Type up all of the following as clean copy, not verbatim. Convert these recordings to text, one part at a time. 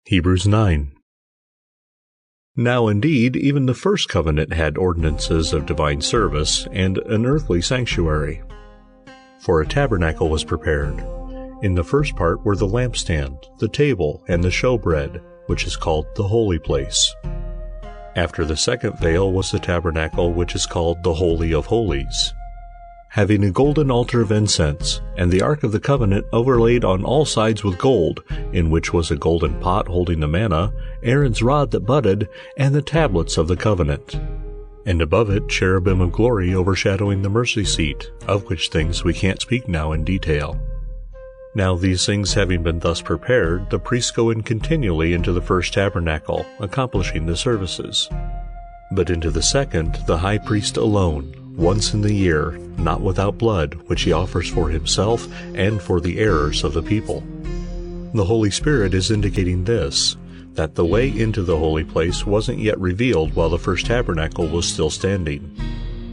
Hebrews 9. Now indeed, even the first covenant had ordinances of divine service and an earthly sanctuary. For a tabernacle was prepared. In the first part were the lampstand, the table, and the showbread, which is called the holy place. After the second veil was the tabernacle, which is called the Holy of Holies, having a golden altar of incense, and the ark of the covenant overlaid on all sides with gold, in which was a golden pot holding the manna, Aaron's rod that budded, and the tablets of the covenant. And above it cherubim of glory overshadowing the mercy seat, of which things we can't speak now in detail. Now these things having been thus prepared, the priests go in continually into the first tabernacle, accomplishing the services. But into the second the high priest alone, once in the year, not without blood, which he offers for himself and for the errors of the people. The Holy Spirit is indicating this, that the way into the holy place wasn't yet revealed while the first tabernacle was still standing,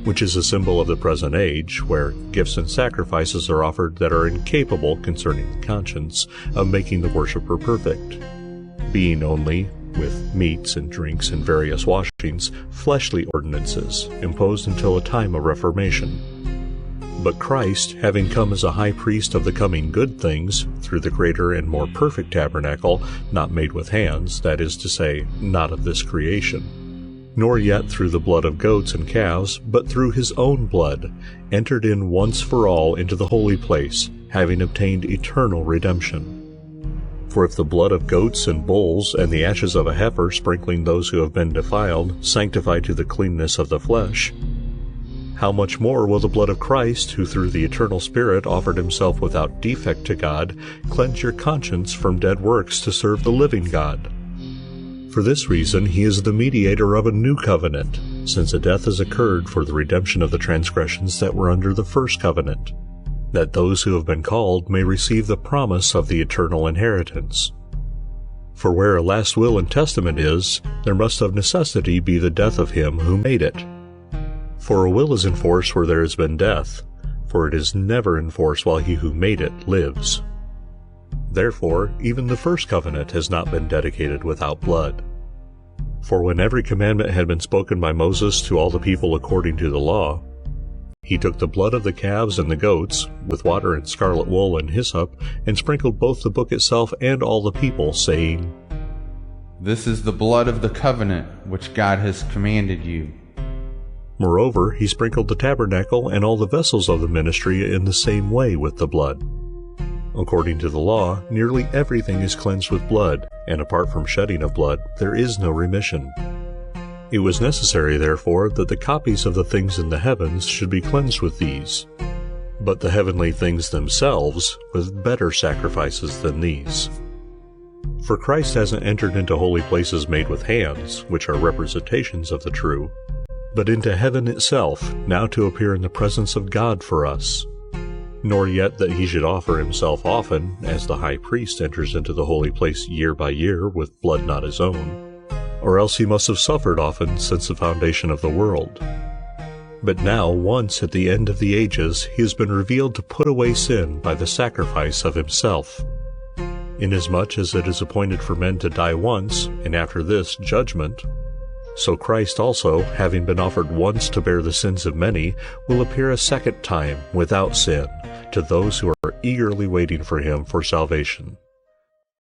which is a symbol of the present age, where gifts and sacrifices are offered that are incapable concerning the conscience of making the worshiper perfect, being only, with meats and drinks and various washings, fleshly ordinances, imposed until a time of reformation. But Christ, having come as a high priest of the coming good things, through the greater and more perfect tabernacle, not made with hands, that is to say, not of this creation, nor yet through the blood of goats and calves, but through his own blood, entered in once for all into the holy place, having obtained eternal redemption. For if the blood of goats and bulls and the ashes of a heifer sprinkling those who have been defiled sanctify to the cleanness of the flesh, how much more will the blood of Christ, who through the eternal Spirit offered himself without defect to God, cleanse your conscience from dead works to serve the living God? For this reason he is the mediator of a new covenant, since a death has occurred for the redemption of the transgressions that were under the first covenant, that those who have been called may receive the promise of the eternal inheritance. For where a last will and testament is, there must of necessity be the death of him who made it. For a will is in force where there has been death, for it is never in force while he who made it lives. Therefore, even the first covenant has not been dedicated without blood. For when every commandment had been spoken by Moses to all the people according to the law, he took the blood of the calves and the goats, with water and scarlet wool and hyssop, and sprinkled both the book itself and all the people, saying, "This is the blood of the covenant which God has commanded you." Moreover, he sprinkled the tabernacle and all the vessels of the ministry in the same way with the blood. According to the law, nearly everything is cleansed with blood, and apart from shedding of blood, there is no remission. It was necessary, therefore, that the copies of the things in the heavens should be cleansed with these, but the heavenly things themselves with better sacrifices than these. For Christ hasn't entered into holy places made with hands, which are representations of the true, but into heaven itself, now to appear in the presence of God for us. Nor yet that he should offer himself often, as the high priest enters into the holy place year by year with blood not his own, or else he must have suffered often since the foundation of the world. But now, once at the end of the ages, he has been revealed to put away sin by the sacrifice of himself. Inasmuch as it is appointed for men to die once, and after this judgment, so Christ also, having been offered once to bear the sins of many, will appear a second time without sin to those who are eagerly waiting for him for salvation.